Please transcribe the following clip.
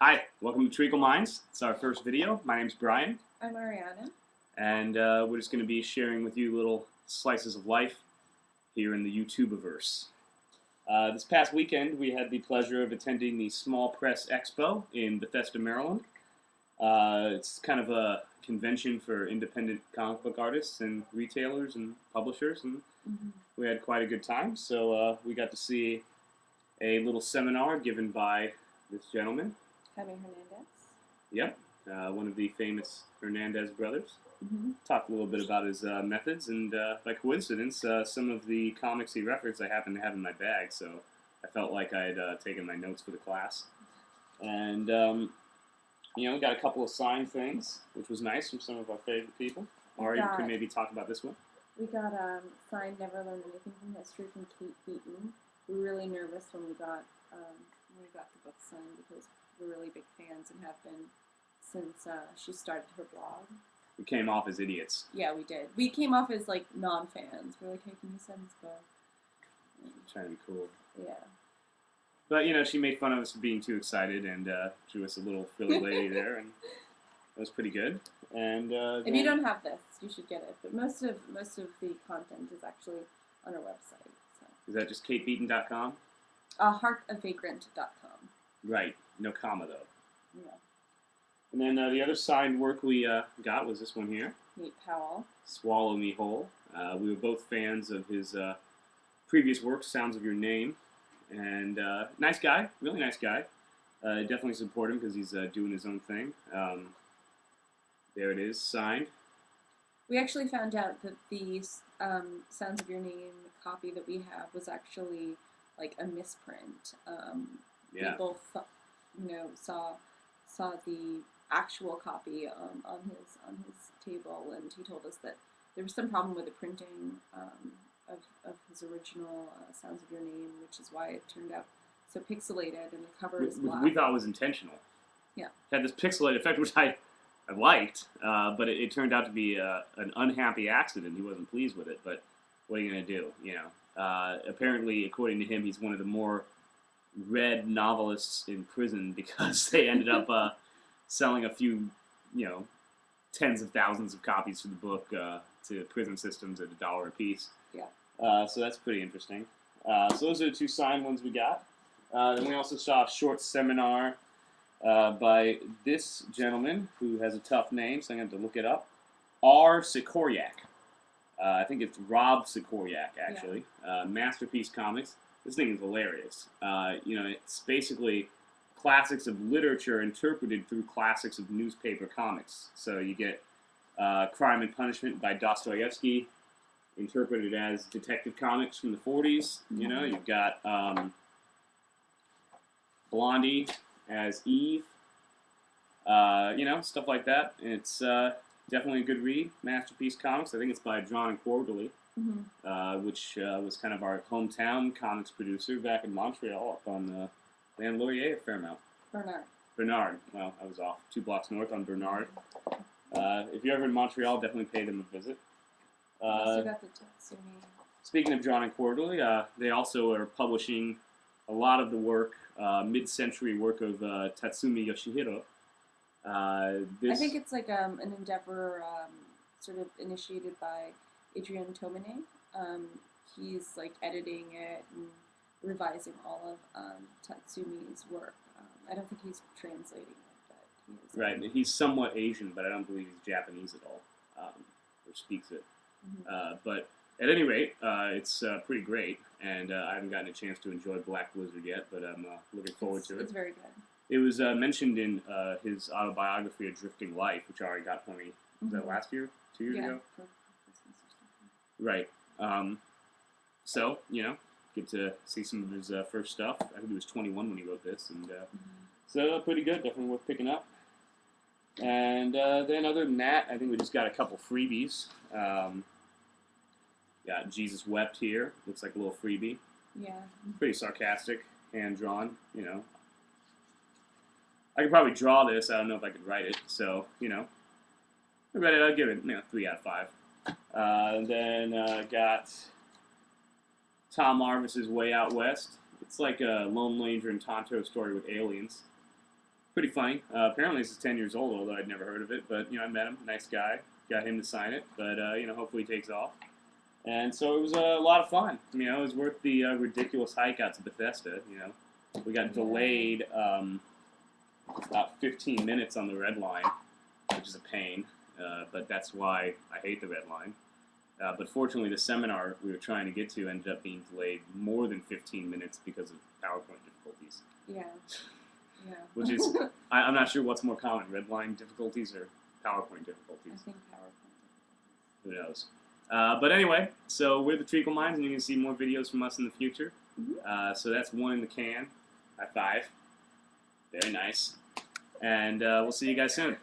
Hi, welcome to Treaclemines. It's our first video. My name's Brian, I'm Ariana. and we're just going to be sharing with you little slices of life here in the YouTubeverse. This past weekend, we had the pleasure of attending the Small Press Expo in Bethesda, Maryland. It's kind of a convention for independent comic book artists and retailers and publishers, and we had quite a good time. So we got to see a little seminar given by this gentleman. Jaime Hernandez. Yep, one of the famous Hernandez brothers. Talked a little bit about his methods, and by coincidence, some of the comics he referenced I happen to have in my bag, so I felt like I had taken my notes for the class. And, we got a couple of signed things, which was nice from some of our favorite people. Or you could maybe talk about this one. We got signed Never Learned Anything from History from Kate Beaton. We were really nervous when we got the book signed because we're really big fans and have been since she started her blog. We came off as idiots. Yeah, we did. We came off as like non-fans. We're like, hey, can you send this book? Trying to be cool. Yeah. But she made fun of us for being too excited and drew us a little frilly lady there, and that was pretty good. And if you don't have this, you should get it. But most of the content is actually on our website. So. Is that just katebeaton.com? Heartofvagrant.com. Right. No comma though. Yeah. And then the other signed work we got was this one here. Nate Powell. Swallow Me Whole. We were both fans of his previous work, Sounds of Your Name. And nice guy, really nice guy. Definitely support him because he's doing his own thing. There it is, signed. We actually found out that the Sounds of Your Name copy that we have was actually like a misprint. Yeah. We both, saw the actual copy on his table, and he told us that there was some problem with the printing of his original Sounds of Your Name, which is why it turned out so pixelated, and the cover is black. We thought it was intentional. Yeah. It had this pixelated effect, which I liked, but it turned out to be an unhappy accident. He wasn't pleased with it, but what are you going to do, Apparently, according to him, he's one of the more read novelists in prison because they ended up selling a few, tens of thousands of copies for the book to prison systems at $1 a piece. Yeah. So that's pretty interesting. So those are the two signed ones we got. Then we also saw a short seminar by this gentleman who has a tough name, so I'm going to have to look it up. R. Sikoryak. I think it's Rob Sikoryak, actually. Yeah. Masterpiece Comics. This thing is hilarious. It's basically classics of literature interpreted through classics of newspaper comics. So you get Crime and Punishment by Dostoevsky, interpreted as Detective Comics from the 40s. You've got Blondie as Eve. Stuff like that. It's definitely a good read. Masterpiece Comics. I think it's by Drawn and Quarterly. Which was kind of our hometown comics producer back in Montreal, up on Land Laurier or Fairmount? Bernard. Well, I was off. 2 blocks north on Bernard. If you're ever in Montreal, definitely pay them a visit. Speaking of Drawn and Quarterly, they also are publishing a lot of the work, mid-century work of Tatsumi Yoshihiro. I think it's like an endeavor sort of initiated by Adrian Tomine. He's like editing it and revising all of Tatsumi's work. I don't think he's translating it, but he is. Right, he's somewhat Asian, but I don't believe he's Japanese at all, or speaks it. But at any rate, it's pretty great, and I haven't gotten a chance to enjoy Black Blizzard yet, but I'm looking forward to it. It's very good. It was mentioned in his autobiography, A Drifting Life, which I already got for me. Was that last year? 2 years ago? Right. So, get to see some of his first stuff. I think he was 21 when he wrote this, and so pretty good. Definitely worth picking up. And then other than that, I think we just got a couple freebies. Got Jesus Wept here. Looks like a little freebie. Yeah. Pretty sarcastic, hand-drawn, I could probably draw this. I don't know if I could write it. So, I'll give it 3 out of 5. Then got Tom Marvis's Way Out West. It's like a Lone Ranger and Tonto story with aliens. Pretty funny. Apparently, this is 10 years old, although I'd never heard of it. But I met him. Nice guy. Got him to sign it. But hopefully, he takes off. And so it was a lot of fun. It was worth the ridiculous hike out to Bethesda. We got delayed about 15 minutes on the red line, which is a pain. But that's why I hate the red line. But fortunately, the seminar we were trying to get to ended up being delayed more than 15 minutes because of PowerPoint difficulties. Yeah. Yeah. Which is, I'm not sure what's more common, red line difficulties or PowerPoint difficulties. I think PowerPoint. Who knows? But anyway, so we're the Treaclemines, and you can see more videos from us in the future. Mm-hmm. So that's one in the can. High five. Very nice. And we'll see you guys soon.